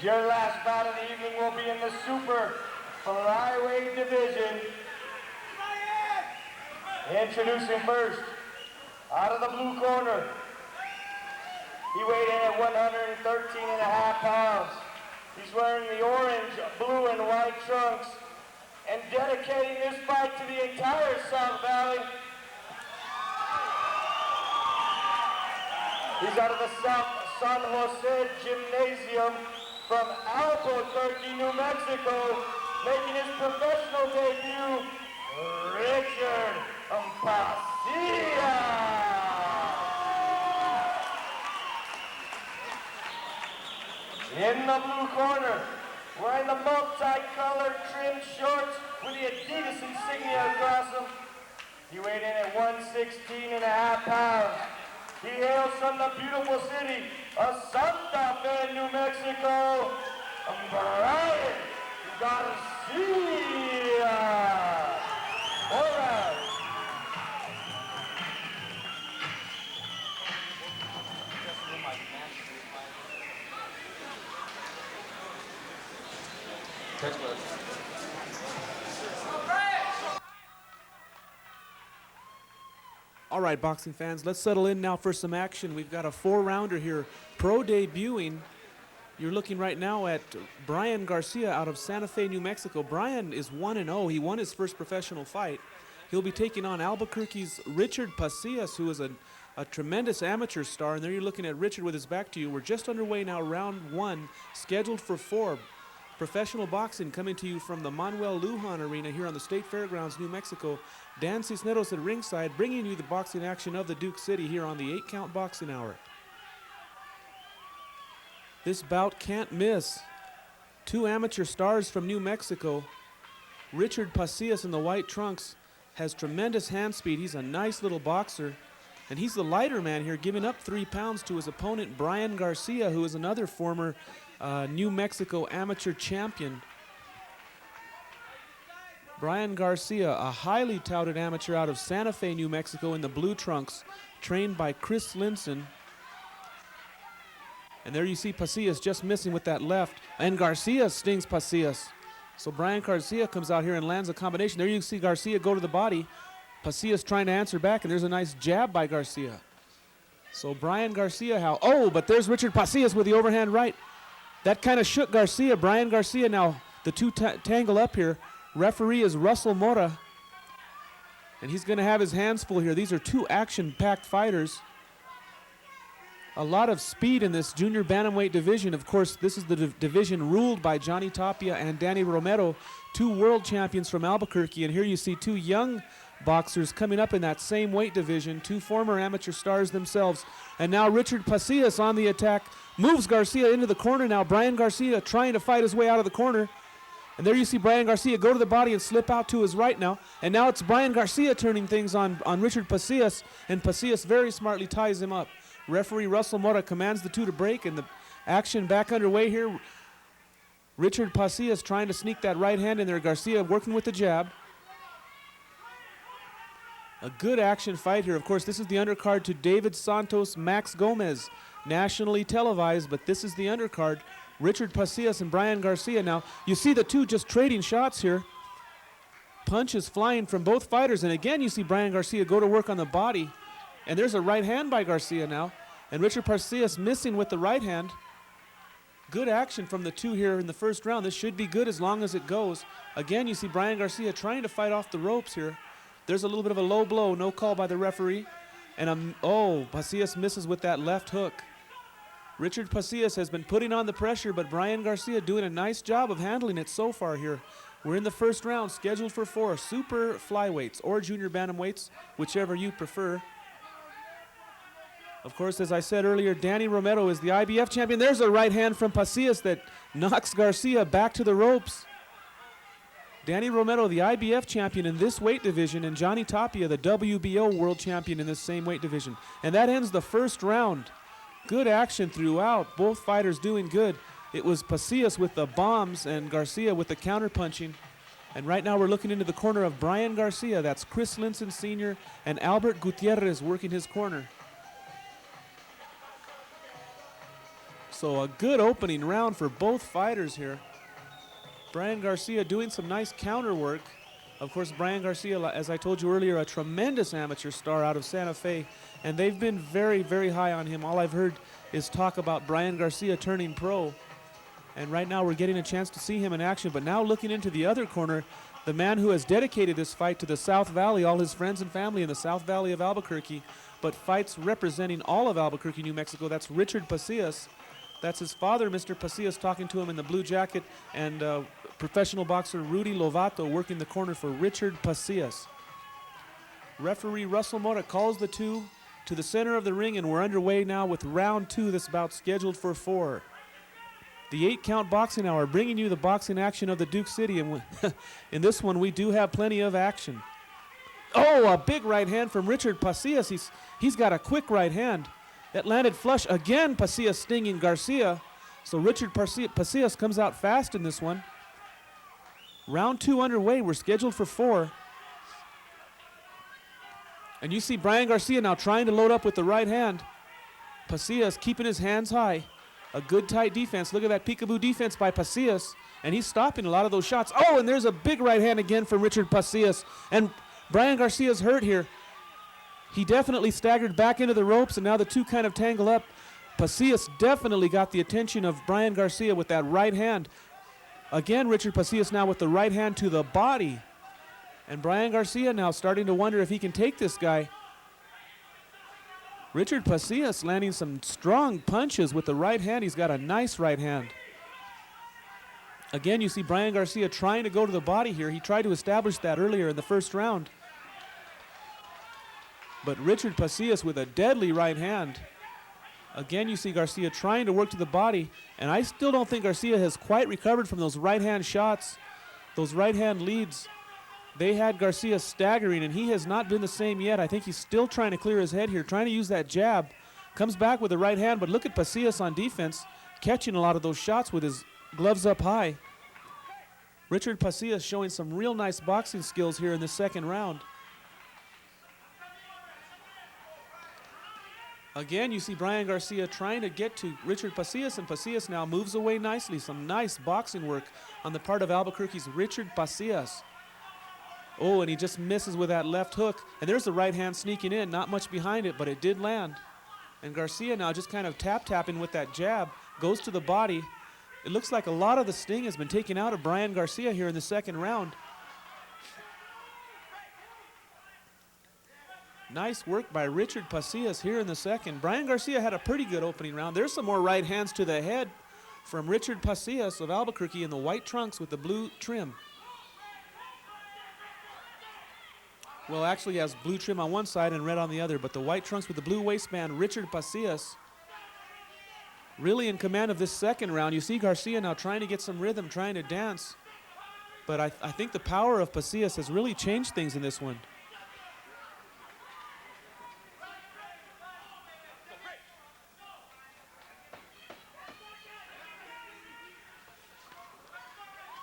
Your last bout of the evening will be in the super flyweight division. Introducing first, out of the blue corner, he weighed in at 113.5 pounds. He's wearing the orange, blue, and white trunks and dedicating this fight to the entire South Valley. He's out of the South San Jose Gymnasium from Albuquerque, New Mexico, making his professional debut, Richard Pasillas. In the blue corner, wearing the multicolored trimmed shorts with the Adidas insignia across them, he weighed in at 116.5 pounds. He hails from the beautiful city of Santa Fe, New Mexico, BRYAN GARCIA. All right. All right, boxing fans, let's settle in now for some action. We've got a 4-rounder here, pro debuting. You're looking right now at BRYAN GARCIA out of Santa Fe, New Mexico. BRYAN is 1-0. He won his first professional fight. He'll be taking on Albuquerque's Richard Pasillas, who is a tremendous amateur star. And there you're looking at Richard with his back to you. We're just underway now, round 1, scheduled for 4. Professional boxing coming to you from the Manuel Lujan Arena here on the State Fairgrounds, New Mexico. Dan Cisneros at ringside, bringing you the boxing action of the Duke City here on the 8-Count Boxing Hour. This bout can't miss. 2 amateur stars from New Mexico. Richard Pasillas in the white trunks has tremendous hand speed. He's a nice little boxer. And he's the lighter man here, giving up 3 pounds to his opponent, BRYAN GARCIA, who is another former New Mexico amateur champion. BRYAN GARCIA, a highly touted amateur out of Santa Fe, New Mexico in the blue trunks, trained by Chris Linson. And there you see Pasillas just missing with that left, and Garcia stings Pasillas. So BRYAN GARCIA comes out here and lands a combination. There you see Garcia go to the body. Pasillas trying to answer back, and there's a nice jab by Garcia. So BRYAN GARCIA, but there's Richard Pasillas with the overhand right. That kind of shook Garcia. BRYAN GARCIA now, the two tangle up here. Referee is Russell Mora, and he's going to have his hands full here. These are 2 action-packed fighters. A lot of speed in this junior bantamweight division. Of course, this is the division ruled by Johnny Tapia and Danny Romero, 2 world champions from Albuquerque. And here you see 2 young boxers coming up in that same weight division, 2 former amateur stars themselves. And now Richard Pasillas on the attack, moves Garcia into the corner now. BRYAN GARCIA trying to fight his way out of the corner. And there you see BRYAN GARCIA go to the body and slip out to his right now. And now it's BRYAN GARCIA turning things on Richard Pasillas, and Pasillas very smartly ties him up. Referee Russell Mora commands the 2 to break, and the action back underway here. Richard Pasillas trying to sneak that right hand in there. Garcia working with the jab. A good action fight here. Of course, this is the undercard to David Santos, Max Gomez. Nationally televised, but this is the undercard. Richard Pasillas and BRYAN GARCIA now. You see the 2 just trading shots here. Punches flying from both fighters, and again you see BRYAN GARCIA go to work on the body. And there's a right hand by Garcia now. And Richard Pasillas missing with the right hand. Good action from the 2 here in the first round. This should be good as long as it goes. Again, you see BRYAN GARCIA trying to fight off the ropes here. There's a little bit of a low blow, no call by the referee. And Pasillas misses with that left hook. Richard Pasillas has been putting on the pressure, but BRYAN GARCIA doing a nice job of handling it so far here. We're in the first round, scheduled for 4 super flyweights or junior bantamweights, whichever you prefer. Of course, as I said earlier, Danny Romero is the IBF champion. There's a right hand from Pasillas that knocks Garcia back to the ropes. Danny Romero, the IBF champion in this weight division, and Johnny Tapia, the WBO world champion in this same weight division. And that ends the first round. Good action throughout. Both fighters doing good. It was Pasillas with the bombs and Garcia with the counter-punching. And right now we're looking into the corner of BRYAN GARCIA. That's Chris Linson Sr. and Albert Gutierrez working his corner. So a good opening round for both fighters here. Bryan Garcia doing some nice counter work. Of course, Bryan Garcia, as I told you earlier, a tremendous amateur star out of Santa Fe, and they've been very, very high on him. All I've heard is talk about Bryan Garcia turning pro, and right now we're getting a chance to see him in action. But now looking into the other corner, the man who has dedicated this fight to the South Valley, all his friends and family in the South Valley of Albuquerque, but fights representing all of Albuquerque, New Mexico. That's Richard Pasillas. That's his father, Mr. Pasillas, talking to him in the blue jacket, and professional boxer Rudy Lovato working the corner for Richard Pasillas. Referee Russell Mora calls the two to the center of the ring, and we're underway now with round 2 that's about scheduled for 4. The 8-count boxing hour, bringing you the boxing action of the Duke City, and in this one we do have plenty of action. Oh, a big right hand from Richard Pasillas. He's got a quick right hand. That landed flush again, Pasillas stinging Garcia. So Richard Pasillas comes out fast in this one. Round 2 underway, we're scheduled for 4. And you see Bryan Garcia now trying to load up with the right hand. Pasillas keeping his hands high. A good tight defense. Look at that peekaboo defense by Pasillas. And he's stopping a lot of those shots. Oh, and there's a big right hand again from Richard Pasillas. And Bryan Garcia's hurt here. He definitely staggered back into the ropes, and now the two kind of tangle up. Pasillas definitely got the attention of Bryan Garcia with that right hand. Again, Richard Pasillas now with the right hand to the body. And Bryan Garcia now starting to wonder if he can take this guy. Richard Pasillas landing some strong punches with the right hand. He's got a nice right hand. Again, you see Bryan Garcia trying to go to the body here. He tried to establish that earlier in the first round. But Richard Pasillas with a deadly right hand. Again, you see Garcia trying to work to the body, and I still don't think Garcia has quite recovered from those right hand shots, those right hand leads. They had Garcia staggering, and he has not been the same yet. I think he's still trying to clear his head here, trying to use that jab. Comes back with the right hand, but look at Pasillas on defense, catching a lot of those shots with his gloves up high. Richard Pasillas showing some real nice boxing skills here in the second round. Again, you see Bryan Garcia trying to get to Richard Pasillas, and Pasillas now moves away nicely. Some nice boxing work on the part of Albuquerque's Richard Pasillas. Oh, and he just misses with that left hook. And there's the right hand sneaking in, not much behind it, but it did land. And Garcia now just kind of tapping with that jab, goes to the body. It looks like a lot of the sting has been taken out of Bryan Garcia here in the second round. Nice work by Richard Pasillas here in the second. Bryan Garcia had a pretty good opening round. There's some more right hands to the head from Richard Pasillas of Albuquerque in the white trunks with the blue trim. Well, actually he has blue trim on one side and red on the other, but the white trunks with the blue waistband, Richard Pasillas, really in command of this second round. You see Garcia now trying to get some rhythm, trying to dance. But I think the power of Pasillas has really changed things in this one.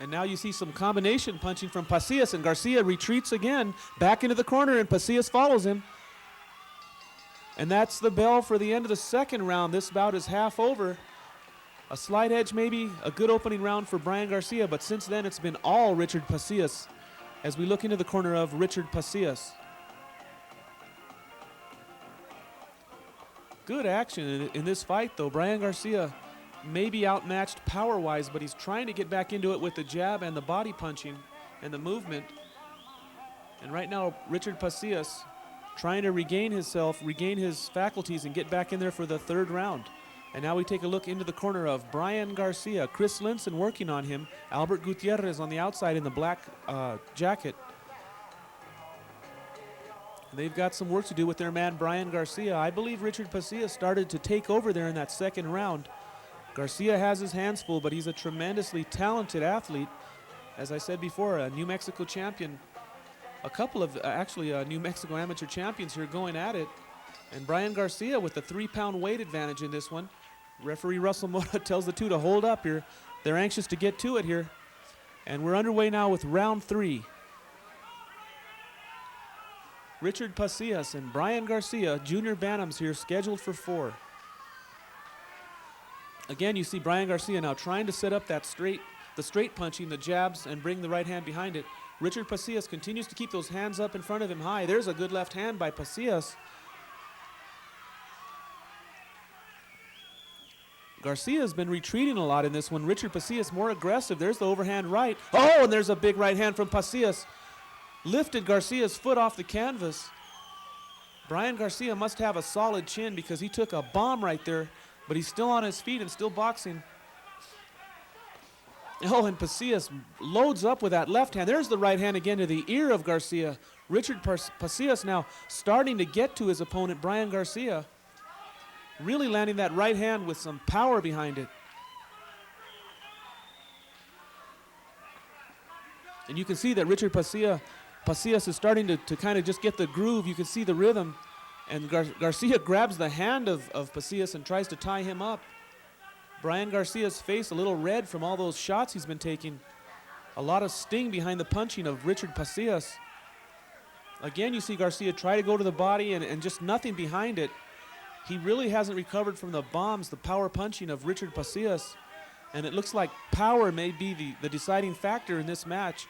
And now you see some combination punching from Pasillas, and Garcia retreats again, back into the corner, and Pasillas follows him. And that's the bell for the end of the second round. This bout is half over. A slight edge maybe, a good opening round for Bryan Garcia, but since then it's been all Richard Pasillas as we look into the corner of Richard Pasillas. Good action in this fight though. Bryan Garcia maybe outmatched power-wise, but he's trying to get back into it with the jab and the body punching and the movement. And right now, Richard Pasillas trying to regain himself, regain his faculties, and get back in there for the third round. And now we take a look into the corner of Bryan Garcia. Chris Linson working on him. Albert Gutierrez on the outside in the black jacket. They've got some work to do with their man, Bryan Garcia. I believe Richard Pasillas started to take over there in that second round. Garcia has his hands full, but he's a tremendously talented athlete. As I said before, a New Mexico champion. A couple of New Mexico amateur champions here going at it. And Bryan Garcia with the 3-pound weight advantage in this one. Referee Russell Mota tells the two to hold up here. They're anxious to get to it here. And we're underway now with round 3. Richard Pasillas and Bryan Garcia, junior bantams here, scheduled for 4. Again, you see Bryan Garcia now trying to set up that the straight punching, the jabs, and bring the right hand behind it. Richard Pasillas continues to keep those hands up in front of him high. There's a good left hand by Pasillas. Garcia has been retreating a lot in this one. Richard Pasillas more aggressive. There's the overhand right. Oh, and there's a big right hand from Pasillas. Lifted Garcia's foot off the canvas. Bryan Garcia must have a solid chin because he took a bomb right there, but he's still on his feet and still boxing. Oh, and Pasillas loads up with that left hand. There's the right hand again to the ear of Garcia. Richard Pasillas now starting to get to his opponent, Bryan Garcia. Really landing that right hand with some power behind it. And you can see that Richard Pasillas is starting to kind of just get the groove. You can see the rhythm. And Garcia grabs the hand of Pasillas and tries to tie him up. Bryan Garcia's face a little red from all those shots he's been taking. A lot of sting behind the punching of Richard Pasillas. Again, you see Garcia try to go to the body and just nothing behind it. He really hasn't recovered from the bombs, the power punching of Richard Pasillas. And it looks like power may be the deciding factor in this match.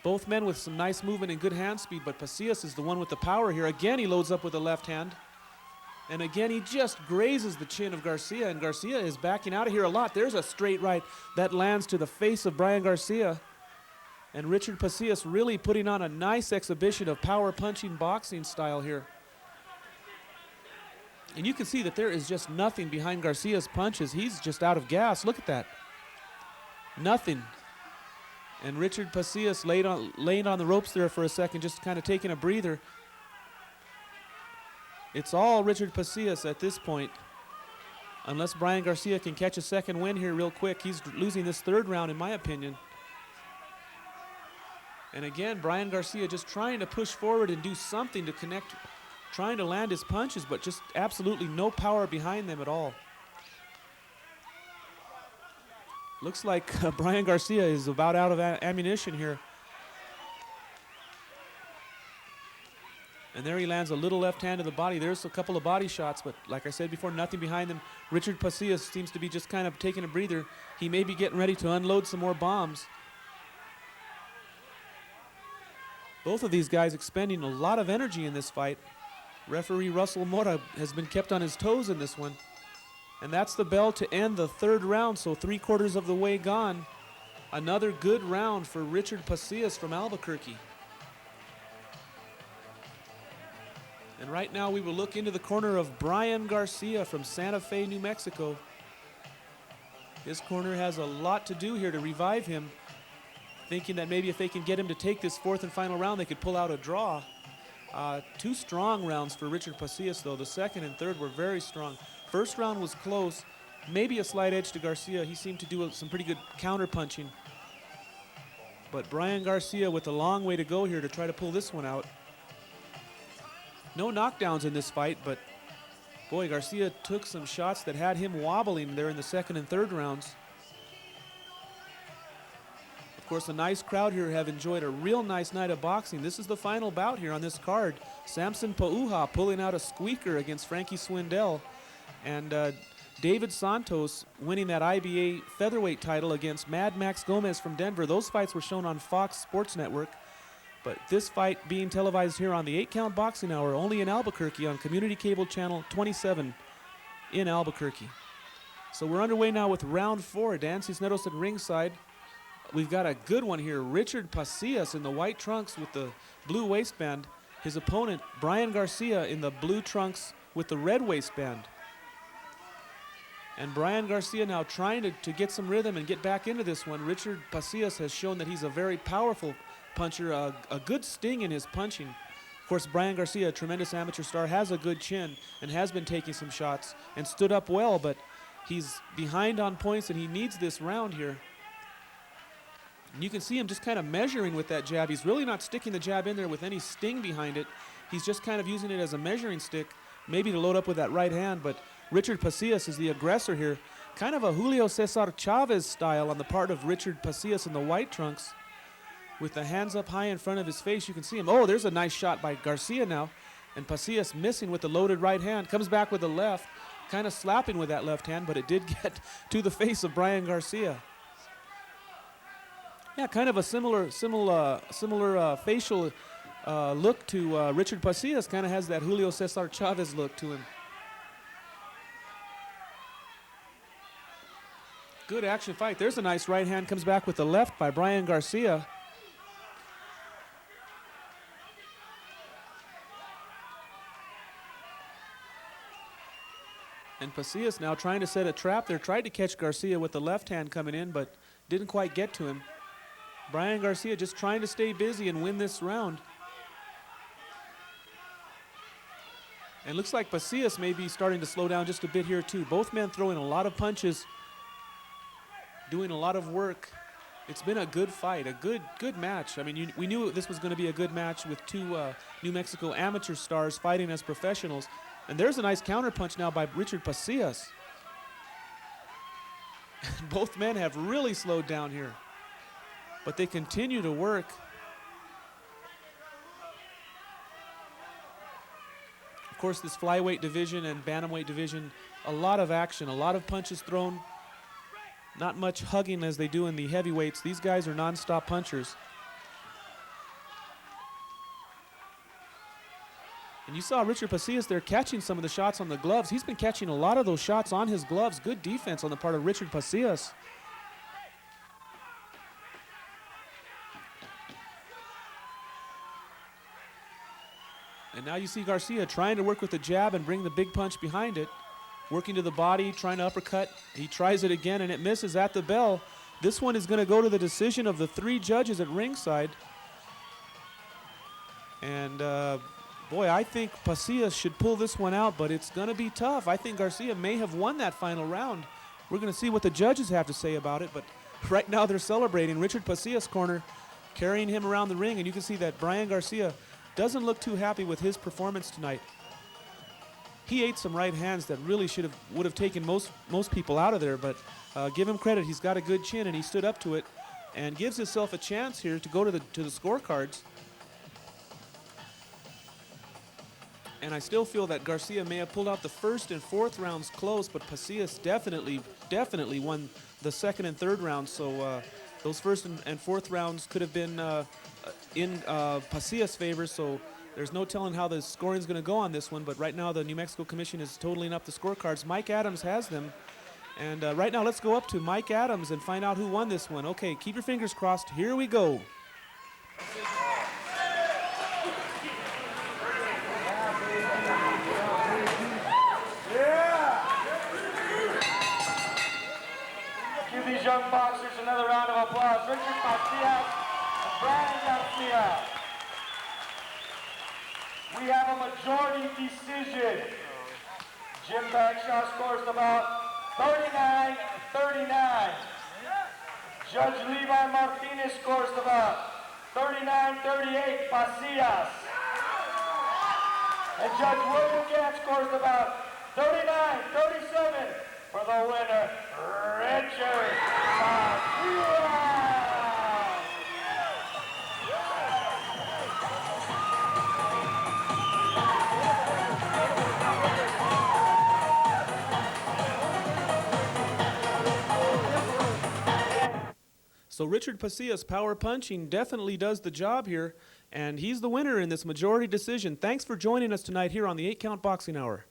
Both men with some nice movement and good hand speed, but Pasillas is the one with the power here. Again, he loads up with the left hand. And again, he just grazes the chin of Garcia, and Garcia is backing out of here a lot. There's a straight right that lands to the face of Bryan Garcia. And Richard Pasillas really putting on a nice exhibition of power punching boxing style here. And you can see that there is just nothing behind Garcia's punches. He's just out of gas. Look at that. Nothing. And Richard Pasillas laying on the ropes there for a second, just kind of taking a breather. It's all Richard Pasillas at this point. Unless Bryan Garcia can catch a second win here real quick. He's losing this third round, in my opinion. And again, Bryan Garcia just trying to push forward and do something to connect, trying to land his punches, but just absolutely no power behind them at all. Looks like Bryan Garcia is about out of ammunition here. And there he lands a little left hand to the body. There's a couple of body shots, but like I said before, nothing behind them. Richard Pasillas seems to be just kind of taking a breather. He may be getting ready to unload some more bombs. Both of these guys expending a lot of energy in this fight. Referee Russell Mora has been kept on his toes in this one. And that's the bell to end the third round, so 3/4 of the way gone. Another good round for Richard Pasillas from Albuquerque. And right now we will look into the corner of Bryan Garcia from Santa Fe, New Mexico. His corner has a lot to do here to revive him, thinking that maybe if they can get him to take this fourth and final round, they could pull out a draw. Two strong rounds for Richard Pasillas, though. The second and third were very strong. First round was close, maybe a slight edge to Garcia. He seemed to do some pretty good counter punching. But Bryan Garcia with a long way to go here to try to pull this one out. No knockdowns in this fight, but boy, Garcia took some shots that had him wobbling there in the second and third rounds. Of course, a nice crowd here have enjoyed a real nice night of boxing. This is the final bout here on this card. Samson Pauha pulling out a squeaker against Frankie Swindell. And David Santos winning that IBA featherweight title against Mad Max Gomez from Denver. Those fights were shown on Fox Sports Network. But this fight being televised here on the 8-Count Boxing Hour, only in Albuquerque on Community Cable Channel 27 in Albuquerque. So we're underway now with round 4. Dan Cisneros at ringside. We've got a good one here. Richard Pasillas in the white trunks with the blue waistband. His opponent, Bryan Garcia, in the blue trunks with the red waistband. And Bryan Garcia now trying to get some rhythm and get back into this one. Richard Pasillas has shown that he's a very powerful puncher, a good sting in his punching. Of course, Bryan Garcia, a tremendous amateur star, has a good chin and has been taking some shots and stood up well, but he's behind on points and he needs this round here. And you can see him just kind of measuring with that jab. He's really not sticking the jab in there with any sting behind it. He's just kind of using it as a measuring stick, maybe to load up with that right hand, but Richard Pasillas is the aggressor here. Kind of a Julio Cesar Chavez style on the part of Richard Pasillas in the white trunks. With the hands up high in front of his face, you can see him. Oh, there's a nice shot by Garcia now. And Pasillas missing with the loaded right hand. Comes back with the left. kind of slapping with that left hand, but it did get to the face of Bryan Garcia. Yeah, kind of a similar facial look to Richard Pasillas. Kind of has that Julio Cesar Chavez look to him. Good action fight. There's a nice right hand, comes back with the left by Bryan Garcia. And Pasillas now trying to set a trap there. Tried to catch Garcia with the left hand coming in, but didn't quite get to him. Bryan Garcia just trying to stay busy and win this round. And looks like Pasillas may be starting to slow down just a bit here too. Both men throwing a lot of punches, doing a lot of work. It's been a good fight, a good match. I mean, we knew this was going to be a good match with two New Mexico amateur stars fighting as professionals. And there's a nice counter punch now by Richard Pasillas. Both men have really slowed down here, but they continue to work. Of course, this flyweight division and bantamweight division, a lot of action, a lot of punches thrown. Not much hugging as they do in the heavyweights. These guys are non-stop punchers. And you saw Richard Pasillas there catching some of the shots on the gloves. He's been catching a lot of those shots on his gloves. Good defense on the part of Richard Pasillas. And now you see Garcia trying to work with the jab and bring the big punch behind it. Working to the body, trying to uppercut. He tries it again and it misses at the bell. This one is going to go to the decision of the three judges at ringside. And boy, I think Pasillas should pull this one out, but it's going to be tough. I think Garcia may have won that final round. We're going to see what the judges have to say about it, but right now they're celebrating. Richard Pasillas' corner carrying him around the ring, and you can see that Bryan Garcia doesn't look too happy with his performance tonight. He ate some right hands that really would have taken most people out of there, but give him credit. He's got a good chin, and he stood up to it and gives himself a chance here to go to the scorecards. And I still feel that Garcia may have pulled out the first and fourth rounds close, but Pasillas definitely won the second and third rounds. So those first and fourth rounds could have been in Pasillas' favor. So there's no telling how the scoring is going to go on this one. But right now the New Mexico Commission is totaling up the scorecards. Mike Adams has them. And right now let's go up to Mike Adams and find out who won this one. Okay, keep your fingers crossed. Here we go. These young boxers another round of applause. Richard Pasillas and Bryan Garcia. We have a majority decision. Jim Bagshaw scores about 39-39. Judge Levi Martinez scores about 39-38, Pasillas. And Judge William Gant scores about 39-37 for the winner, Richard Pasillas. So Richard Pasillas' power punching definitely does the job here, and he's the winner in this majority decision. Thanks for joining us tonight here on the 8 Count Boxing Hour.